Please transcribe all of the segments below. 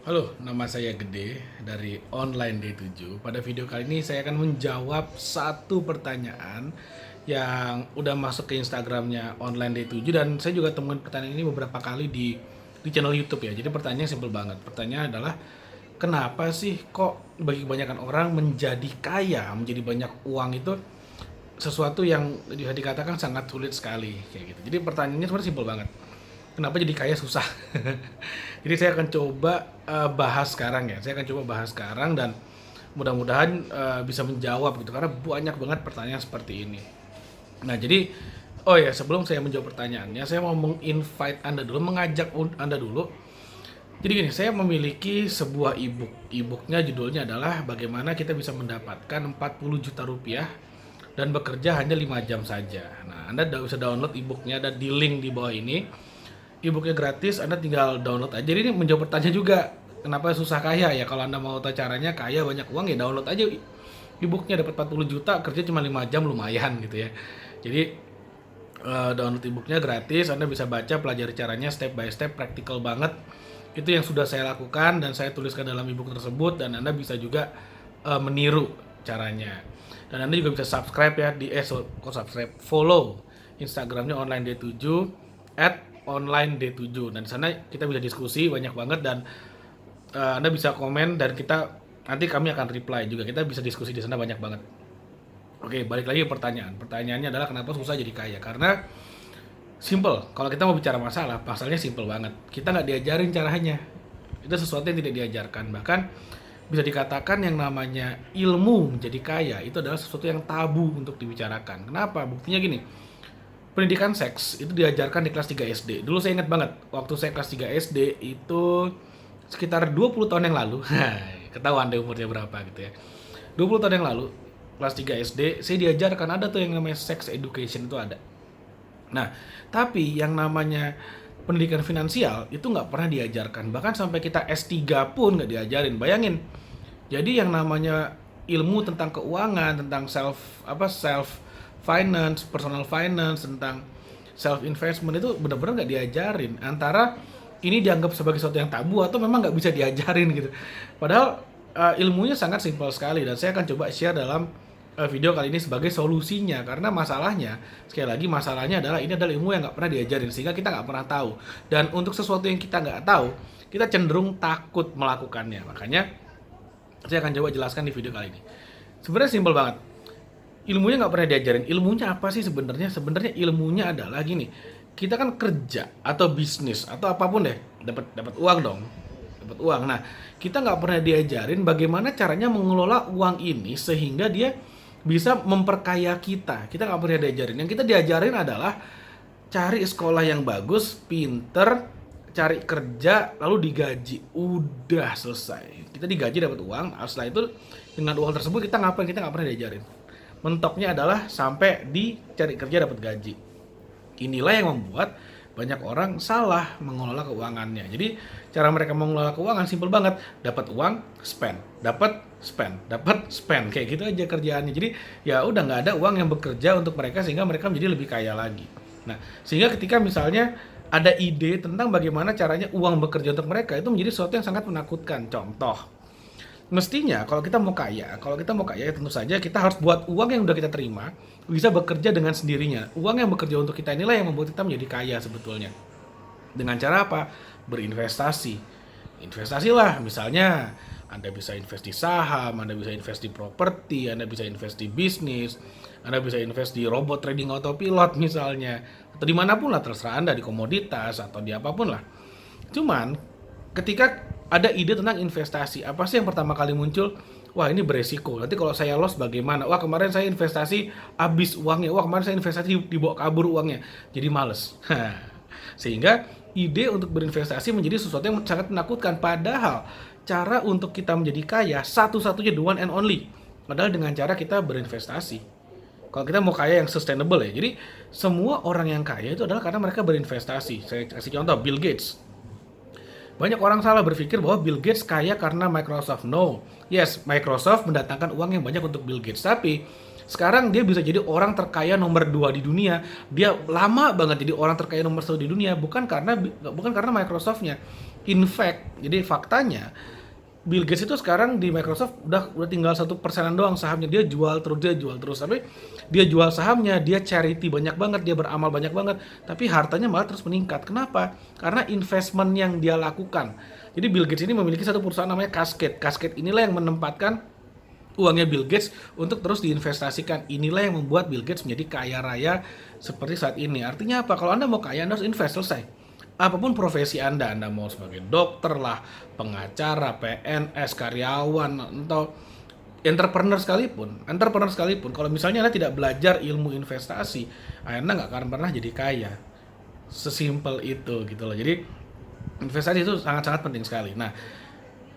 Halo, nama saya Gede dari Online D7. Pada video kali ini saya akan menjawab satu pertanyaan yang udah masuk ke Instagramnya Online D7 dan saya juga temuin pertanyaan ini beberapa kali di channel YouTube ya. Jadi pertanyaannya simpel banget. Pertanyaannya adalah kenapa sih kok bagi kebanyakan orang menjadi kaya, menjadi banyak uang itu sesuatu yang bisa dikatakan sangat sulit sekali kayak gitu. Jadi pertanyaannya sebenarnya simpel banget. Kenapa jadi kaya susah? Jadi saya akan coba bahas sekarang ya. Saya akan coba bahas sekarang dan mudah-mudahan bisa menjawab gitu karena banyak banget pertanyaan seperti ini. Nah, jadi oh ya, sebelum saya menjawab pertanyaannya, saya mau meng-invite Anda dulu, mengajak Anda dulu. Jadi gini, saya memiliki sebuah e-book. E-booknya judulnya adalah bagaimana kita bisa mendapatkan 40 juta rupiah dan bekerja hanya 5 jam saja. Nah, Anda bisa download e-booknya, ada di link di bawah ini. E-booknya gratis, Anda tinggal download aja. Jadi ini menjawab pertanyaan juga, kenapa susah kaya ya? Kalau Anda mau tahu caranya kaya banyak uang ya download aja e-booknya, dapat 40 juta, kerja cuma 5 jam lumayan gitu ya. Jadi download e-booknya gratis, Anda bisa baca, pelajari caranya step by step, praktikal banget. Itu yang sudah saya lakukan dan saya tuliskan dalam e-book tersebut dan Anda bisa juga meniru caranya. Dan Anda juga bisa subscribe ya subscribe, follow Instagramnya online D7 online D7 dan di sana kita bisa diskusi banyak banget dan Anda bisa komen dan kami akan reply juga. Kita bisa diskusi di sana banyak banget. Oke, balik lagi ke pertanyaan. Pertanyaannya adalah kenapa susah jadi kaya? Karena simple. Kalau kita mau bicara masalah, pasalnya simple banget. Kita nggak diajarin caranya. Itu sesuatu yang tidak diajarkan. Bahkan bisa dikatakan yang namanya ilmu menjadi kaya itu adalah sesuatu yang tabu untuk dibicarakan. Kenapa? Buktinya gini. Pendidikan seks itu diajarkan di kelas 3 SD. Dulu saya ingat banget, waktu saya kelas 3 SD itu sekitar 20 tahun yang lalu. Ketahuan deh umurnya berapa gitu ya. 20 tahun yang lalu, kelas 3 SD, saya diajarkan ada tuh yang namanya sex education itu ada. Nah, tapi yang namanya pendidikan finansial itu nggak pernah diajarkan. Bahkan sampai kita S3 pun nggak diajarin. Bayangin. Jadi yang namanya ilmu tentang keuangan, tentang self finance, personal finance, tentang self investment itu benar-benar nggak diajarin. Antara ini dianggap sebagai sesuatu yang tabu atau memang nggak bisa diajarin gitu. Padahal ilmunya sangat simpel sekali dan saya akan coba share dalam video kali ini sebagai solusinya karena masalahnya sekali lagi masalahnya adalah ini adalah ilmu yang nggak pernah diajarin sehingga kita nggak pernah tahu dan untuk sesuatu yang kita nggak tahu kita cenderung takut melakukannya. Makanya saya akan coba jelaskan di video kali ini. Sebenarnya simpel banget, ilmunya nggak pernah diajarin. Ilmunya apa sih sebenarnya? Sebenarnya ilmunya adalah gini, kita kan kerja atau bisnis atau apapun deh, dapat uang dong, dapat uang. Nah, kita nggak pernah diajarin bagaimana caranya mengelola uang ini sehingga dia bisa memperkaya kita. Kita nggak pernah diajarin. Yang kita diajarin adalah cari sekolah yang bagus, pinter, cari kerja, lalu digaji. Udah selesai. Kita digaji dapat uang. Setelah itu dengan uang tersebut kita ngapain? Kita nggak pernah diajarin. Mentoknya adalah sampai dicari kerja dapat gaji. Inilah yang membuat banyak orang salah mengelola keuangannya. Jadi cara mereka mengelola keuangan simpel banget. Dapat uang, spend. Dapat spend. Dapat spend. Kayak gitu aja kerjaannya. Jadi ya udah nggak ada uang yang bekerja untuk mereka sehingga mereka menjadi lebih kaya lagi. Nah, sehingga ketika misalnya ada ide tentang bagaimana caranya uang bekerja untuk mereka itu menjadi sesuatu yang sangat menakutkan. Contoh, mestinya kalau kita mau kaya ya tentu saja kita harus buat uang yang udah kita terima bisa bekerja dengan sendirinya. Uang yang bekerja untuk kita inilah yang membuat kita menjadi kaya sebetulnya. Dengan cara apa? Berinvestasi. Investasilah, misalnya Anda bisa invest di saham, Anda bisa invest di properti, Anda bisa invest di bisnis, Anda bisa invest di robot trading autopilot misalnya, atau dimanapun lah terserah Anda, di komoditas atau di apapun lah. Cuman ketika ada ide tentang investasi, apa sih yang pertama kali muncul? Wah, ini beresiko. Nanti kalau saya loss bagaimana? Wah, kemarin saya investasi habis uangnya. Wah, kemarin saya investasi dibawa kabur uangnya. Jadi males. Sehingga ide untuk berinvestasi menjadi sesuatu yang sangat menakutkan. Padahal cara untuk kita menjadi kaya satu-satunya the one and only. Padahal dengan cara kita berinvestasi. Kalau kita mau kaya yang sustainable ya. Jadi semua orang yang kaya itu adalah karena mereka berinvestasi. Saya kasih contoh Bill Gates. Banyak orang salah berpikir bahwa Bill Gates kaya karena Microsoft. No. Yes, Microsoft mendatangkan uang yang banyak untuk Bill Gates. Tapi sekarang dia bisa jadi orang terkaya nomor 2 di dunia. Dia lama banget jadi orang terkaya nomor 1 di dunia bukan karena Microsoftnya, In fact, jadi faktanya Bill Gates itu sekarang di Microsoft udah tinggal 1% doang sahamnya. Dia jual terus. Tapi dia jual sahamnya, dia charity banyak banget, dia beramal banyak banget. Tapi hartanya malah terus meningkat. Kenapa? Karena investment yang dia lakukan. Jadi Bill Gates ini memiliki satu perusahaan namanya Cascade. Cascade inilah yang menempatkan uangnya Bill Gates untuk terus diinvestasikan. Inilah yang membuat Bill Gates menjadi kaya raya seperti saat ini. Artinya apa? Kalau Anda mau kaya, Anda harus invest, selesai. Apapun profesi Anda mau sebagai dokter lah, pengacara, PNS, karyawan, atau entrepreneur sekalipun, kalau misalnya Anda tidak belajar ilmu investasi, Anda nggak akan pernah jadi kaya. Sesimpel itu gitu loh. Jadi investasi itu sangat-sangat penting sekali. Nah,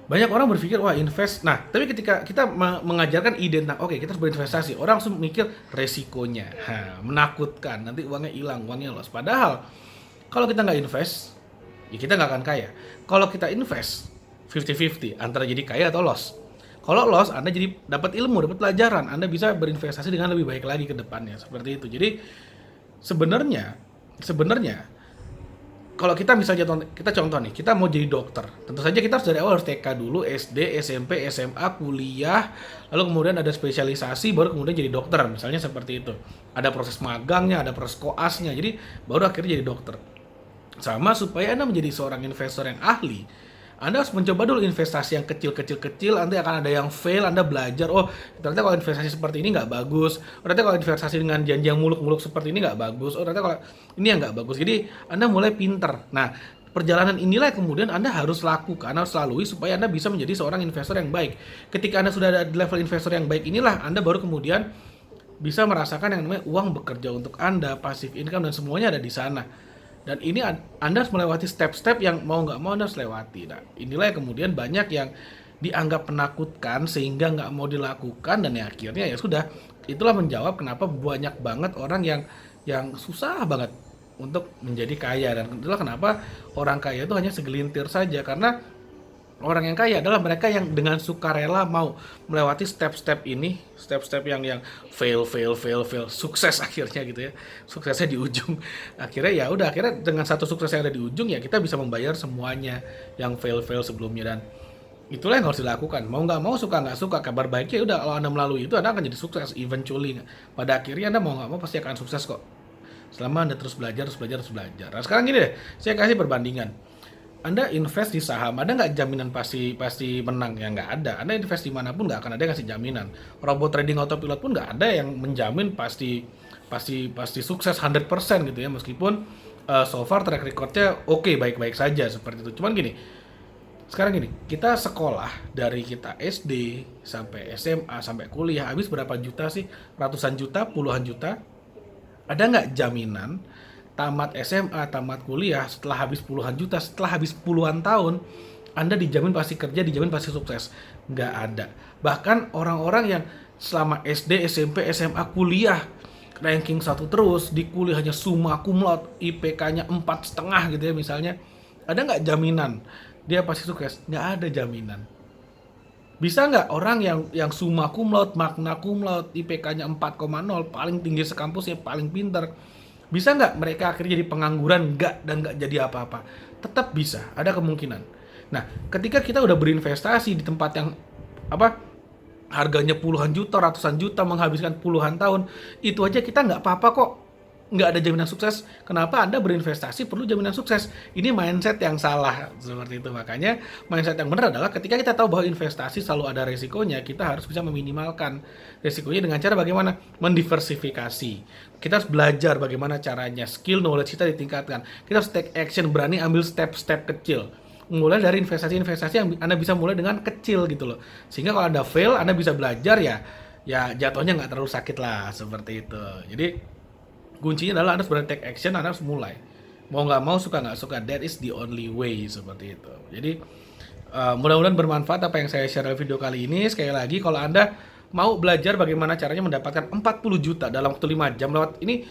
banyak orang berpikir wah invest. Nah, tapi ketika kita mengajarkan ide tentang oke, kita harus berinvestasi, orang langsung mikir resikonya. Menakutkan, nanti uangnya hilang, uangnya loss. Padahal kalau kita nggak invest, ya kita nggak akan kaya. Kalau kita invest, 50-50 antara jadi kaya atau loss. Kalau loss, Anda jadi dapat ilmu, dapat pelajaran, Anda bisa berinvestasi dengan lebih baik lagi ke depannya, seperti itu. Jadi sebenarnya kalau kita misalnya kita contoh nih, kita mau jadi dokter. Tentu saja kita harus dari awal harus TK dulu, SD, SMP, SMA, kuliah, lalu kemudian ada spesialisasi, baru kemudian jadi dokter. Misalnya seperti itu. Ada proses magangnya, ada proses koasnya, jadi baru akhirnya jadi dokter. Sama supaya Anda menjadi seorang investor yang ahli, Anda harus mencoba dulu investasi yang kecil-kecil, nanti akan ada yang fail, Anda belajar, oh ternyata kalau investasi seperti ini nggak bagus, ternyata kalau investasi dengan janji yang muluk-muluk seperti ini nggak bagus, oh ternyata kalau ini yang nggak bagus. Jadi Anda mulai pinter. Nah, perjalanan inilah yang kemudian Anda harus lakukan, harus lalui supaya Anda bisa menjadi seorang investor yang baik. Ketika Anda sudah ada di level investor yang baik inilah, Anda baru kemudian bisa merasakan yang namanya uang bekerja untuk Anda, passive income, dan semuanya ada di sana. Dan ini Anda harus melewati step-step yang mau nggak mau Anda harus lewati. Nah, inilah yang kemudian banyak yang dianggap menakutkan sehingga nggak mau dilakukan, dan ya akhirnya ya sudah. Itulah menjawab kenapa banyak banget orang yang susah banget untuk menjadi kaya, dan itulah kenapa orang kaya itu hanya segelintir saja, karena orang yang kaya adalah mereka yang dengan sukarela mau melewati step-step ini, step-step yang fail, sukses akhirnya gitu ya. Suksesnya di ujung. Akhirnya ya udah, akhirnya dengan satu sukses yang ada di ujung ya kita bisa membayar semuanya yang fail sebelumnya, dan itulah yang harus dilakukan. Mau nggak mau, suka nggak suka, kabar baiknya udah kalau Anda melalui itu Anda akan jadi sukses eventually. Pada akhirnya Anda mau nggak mau pasti akan sukses kok. Selama Anda terus belajar. Nah, sekarang gini deh, saya kasih perbandingan. Anda invest di saham, ada nggak jaminan pasti menang? Ya nggak ada. Anda invest di manapun nggak akan ada yang ngasih jaminan. Robot trading autopilot pun nggak ada yang menjamin pasti sukses 100% gitu ya. Meskipun so far track recordnya oke, baik-baik saja seperti itu. Cuman gini, sekarang gini, kita sekolah dari kita SD sampai SMA sampai kuliah habis berapa juta sih? Ratusan juta, puluhan juta. Ada nggak jaminan tamat SMA, tamat kuliah, setelah habis puluhan juta, setelah habis puluhan tahun, Anda dijamin pasti kerja, dijamin pasti sukses? Nggak ada. Bahkan orang-orang yang selama SD, SMP, SMA, kuliah, ranking 1 terus, di kuliah hanya summa cum laude, IPK-nya 4,5 gitu ya misalnya, ada nggak jaminan dia pasti sukses? Nggak ada jaminan. Bisa nggak orang yang summa cum laude, magna cum laude, IPK-nya 4,0, paling tinggi sekampusnya, paling pinter, bisa nggak mereka akhirnya jadi pengangguran? Nggak jadi apa-apa. Tetap bisa, ada kemungkinan. Nah, ketika kita udah berinvestasi di tempat yang harganya puluhan juta, ratusan juta, menghabiskan puluhan tahun, itu aja kita nggak apa-apa kok. Nggak ada jaminan sukses. Kenapa Anda berinvestasi perlu jaminan sukses? Ini mindset yang salah, seperti itu. Makanya mindset yang benar adalah ketika kita tahu bahwa investasi selalu ada resikonya, kita harus bisa meminimalkan resikonya dengan cara bagaimana? Mendiversifikasi. Kita harus belajar bagaimana caranya, skill knowledge kita ditingkatkan. Kita harus take action, berani ambil step-step kecil. Mulai dari investasi-investasi yang Anda bisa mulai dengan kecil gitu loh. Sehingga kalau Anda fail, Anda bisa belajar ya jatuhnya nggak terlalu sakit lah, seperti itu. Jadi kuncinya adalah Anda harus berani take action, Anda harus mulai. Mau nggak mau, suka nggak suka, that is the only way, seperti itu. Jadi mudah-mudahan bermanfaat apa yang saya share dalam video kali ini. Sekali lagi, kalau Anda mau belajar bagaimana caranya mendapatkan 40 juta dalam waktu 5 jam lewat ini,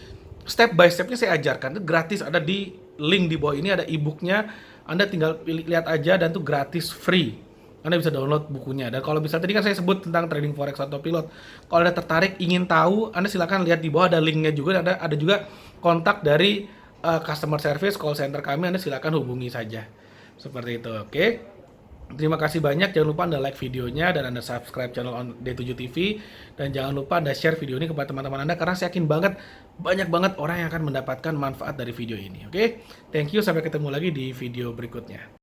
step by stepnya saya ajarkan. Itu gratis, ada di link di bawah ini, ada e-booknya. Anda tinggal lihat aja, dan itu gratis, free. Anda bisa download bukunya. Dan kalau misalnya tadi kan saya sebut tentang trading forex autopilot, kalau Anda tertarik ingin tahu, Anda silakan lihat di bawah, ada linknya juga. Ada juga kontak dari customer service call center kami, Anda silakan hubungi saja. Seperti itu, oke. Terima kasih banyak, jangan lupa Anda like videonya dan Anda subscribe channel D7 TV, dan jangan lupa Anda share video ini kepada teman-teman Anda karena saya yakin banget banyak banget orang yang akan mendapatkan manfaat dari video ini. Oke, thank you, sampai ketemu lagi di video berikutnya.